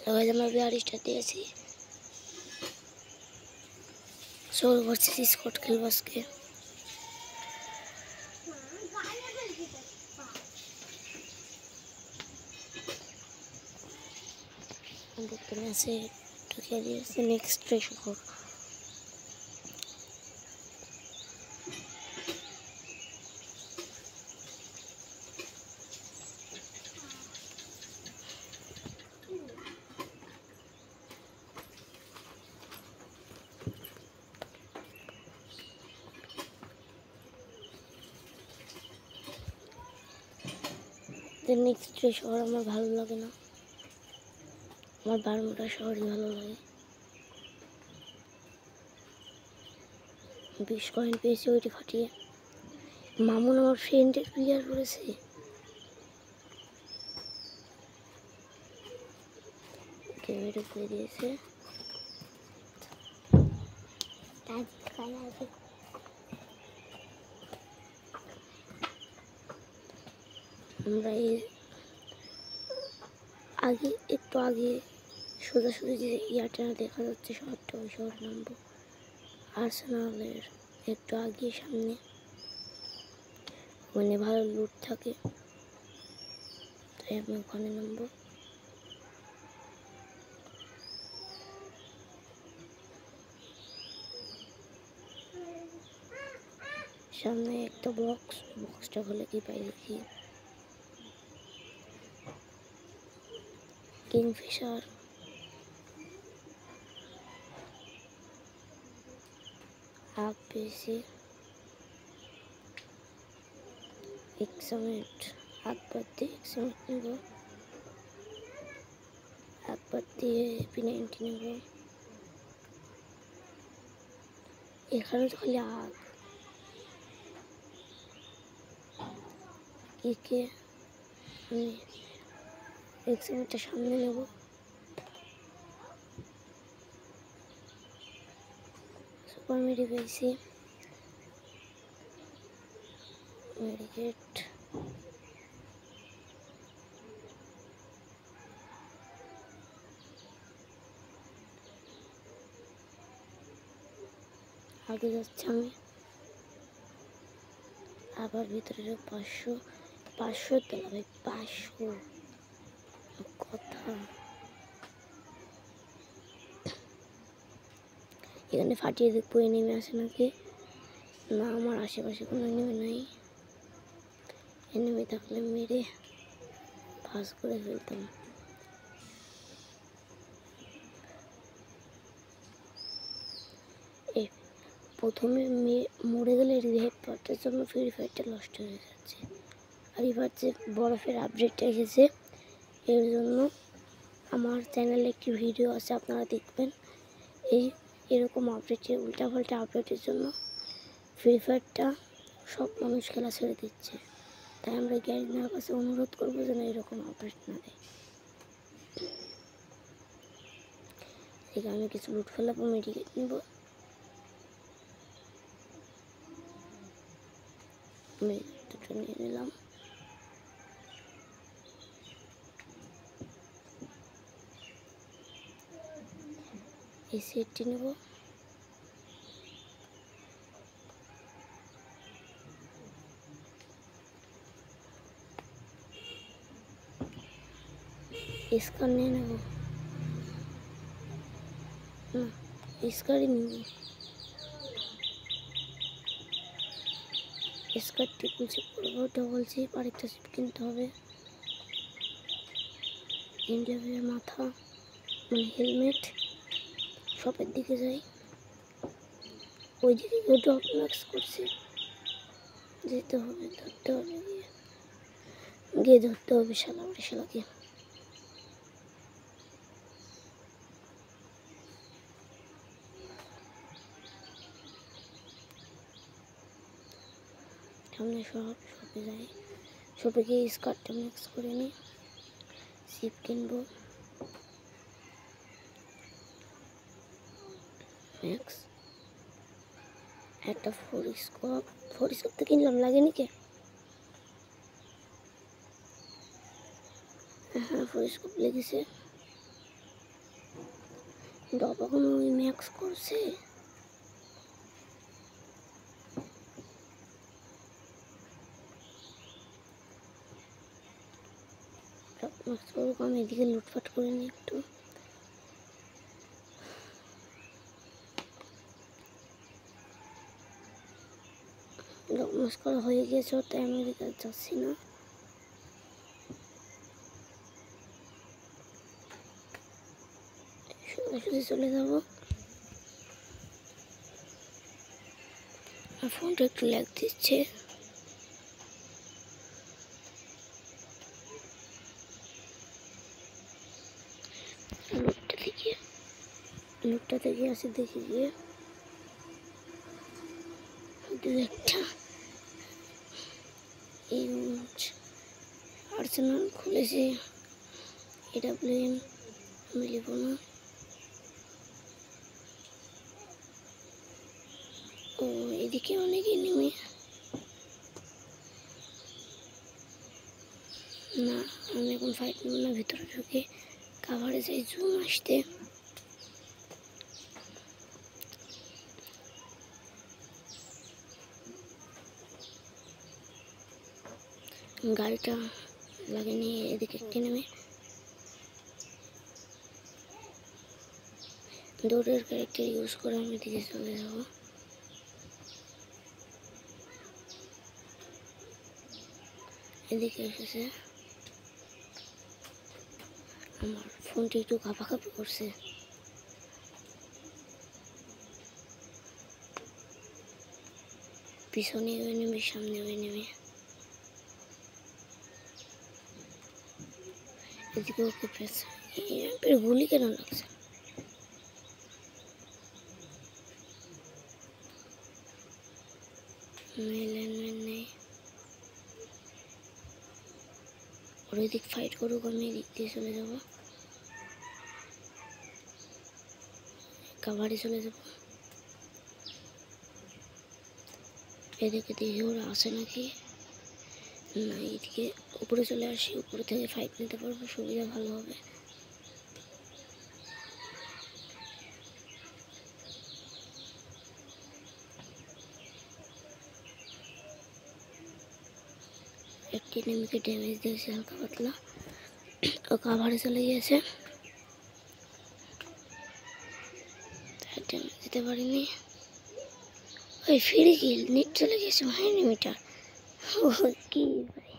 Guys मैं भी start दिएছি soul versus Scott खेल बस के हम देखते हैं से तो क्या दिए नेक्स्ट ट्रेशर नेक्स्ट शहर আমার ভালো লাগে না আমার বারমুডা শহরই ভালো লাগে 20 কয়েন পেয়েছি ওইটি ফাটিয়ে মামুন আমার ফ্রেন্ডের ক্লিয়ার করেছে গেমটা করে দিয়েছে তাই খাই আছে আমরা आगे एक आगे সোজাসুজি যে ইয়াটা দেখা যাচ্ছে শহরটা ওই শহর নামবো আর্সেনালের একটু আগে সামনে ওখানে ভালো লুট থাকে তাই আমি ওখানে নামবো সামনে একটা বক্সটা খুলে কি পাই দেখি किंगफिशर आग पेशी एक मिनट आग पत्ती 1 मिनट नेबो आग पत्ती P90 नेबो এখানে তো খালি আগ একে আমি 1 মিনিট সামনে নেব সুপার মেডি পেয়েছি মেডিকেট আগে যাচ্ছি আমি আবার ভিতরে 500 তোলা ভাই 500 কথা এখানে ফাটিয়ে দেখবো এনিমি আছে নাকি না আমার আশেপাশে কোনো এনিমি নাই এনিমি থাকলে মেরে পাস করে ফেলতাম এই প্রথমে মরে গেলে রিভাইভ পাওয়ার জন্য ফ্রি ফায়ারটা নষ্ট হয়ে যাচ্ছে আর এবার যে বরফের আপডেটটা এসেছে এর জন্য আমার চ্যানেলে একটি ভিডিও আছে আপনারা দেখবেন এই এরকম আপডেটের উল্টাপাল্টা আপডেটের জন্য ফ্রি ফায়ারটা সব মানুষ খেলা ছেড়ে দিচ্ছে তাই আমরা গ্যারিনার কাছে অনুরোধ করব যেন এরকম আপডেট না দেয় এখানে আমি কিছু লুট ফেলাবো মেডিকেট নেব দুটো নিয়ে নিলাম এই সেটটি নেব इसका नहीं ना इसका ही नहीं इसका ट्रिपल चिप করব ডবল চিপ আরেকটা চিপ কিনতে হবে ইন্ডিয়ার মাথা মানে হেলমেট শপের দিকে যাই ওই দিকে ড্রপ ম্যাক্স করছে যেতে হবে ধরতে হবে গিয়ে ধরতে হবে শালাকে সামনে শপে যাই শপে গিয়ে স্কার্টটা মিক্স করে নিই সিপ কিনবো ম্যাক্স একটা ফোরিস্কোপ তো কিনলাম লাগেনি কে হ্যাঁ ফোরিস্কোপ লেগেছে ডবা কোনো ম্যাক্স করছে। আমি এদিকে লুটপাট করে নিই একটু। নমস্কার হয়ে গেছে, তাই আমি এদিকে যাচ্ছি না। সোজাসুজি চলে যাবো। আর ফোনটা একটু ল্যাগ দিচ্ছে। লুকটা থেকে আসি, দেখি গিয়ে একটা আর্সেনাল খুলেছে। এটা প্লেন আমি নেব না। ও এদিকে অনেক এনিমি। না আমি এখন ফাইট নেব না, ভিতরে ঢুকে কাভারে যাই জুম আসতে। গাড়িটা লাগে নিয়ে এদিকে একটি নেমে দৌড়ের ক্যারেক্টার ইউজ করে আমি এদিকে চলে যাব। এদিকে এসেছে, আমার ফোনটি একটু কাঁপাকাঁপি করছে। পিছনে নেমে সামনে নেমে এদিকে ওকে প্রেস গুলি কেন লাগছে? নেই, ওর এদিক ফাইট করুক, আমি এদিক দিয়ে চলে যাব, কাভারে চলে যাব। এদিকে দেখি ওরা আসে নাকি না। এদিকে উপরে চলে আসি, উপরে থেকে ফাইট নিতে পারবো, সুবিধা ভালো হবে। একটি নেমিকে ড্যামেজ দিয়েছে হালকা পাতলা, ও কাভারে চলে গিয়েছে, ড্যামেজ দিতে পারিনি। ওই ফ্রি কিল, নেট চলে গেছে ভাই নেমিটার। ও কি ভাই,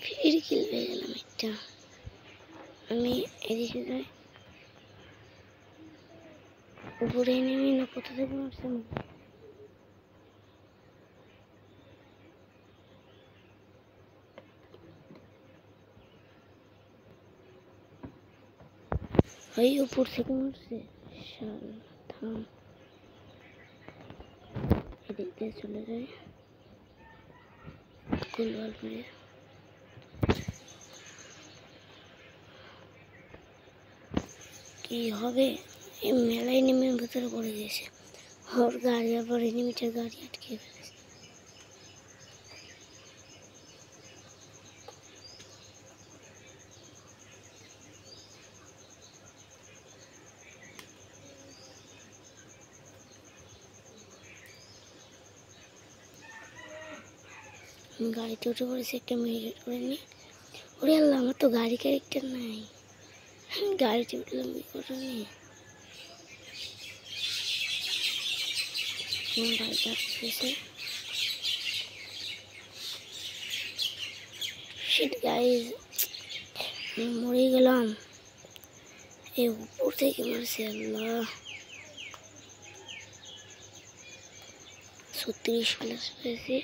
ফ্রি কিল পেয়ে গেলাম একটা। আমি এদিকে যাই, উপরে নেমে না কোথা থেকে মারছে। ভাই উপর থেকে মারছে, থাম। এদিক দিয়ে চলে যায় গোলবাল করে। কি হবে, এই মেলায় নেমে ভেতরে পড়ে গেছে। ওর গাড়ি আবার এনিমিটার গাড়ি আটকে ফেলেছে। গাড়িতে উঠে পড়েছে, একটা মেডিকেট করে নি। ওরে আল্লাহ, আমার তো গাড়ি ক্যারেক্টার নাই, গাড়িতে উঠলাম কি করে নি। গাড়িটা আটকেছে। শিট গাইজ, মরে গেলাম। এই উপর থেকে মারছে, আল্লাহ। 36 প্লাস পেয়েছি।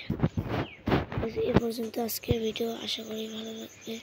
এ পর্যন্ত আজকের ভিডিও, আশা করি ভালো লাগবে।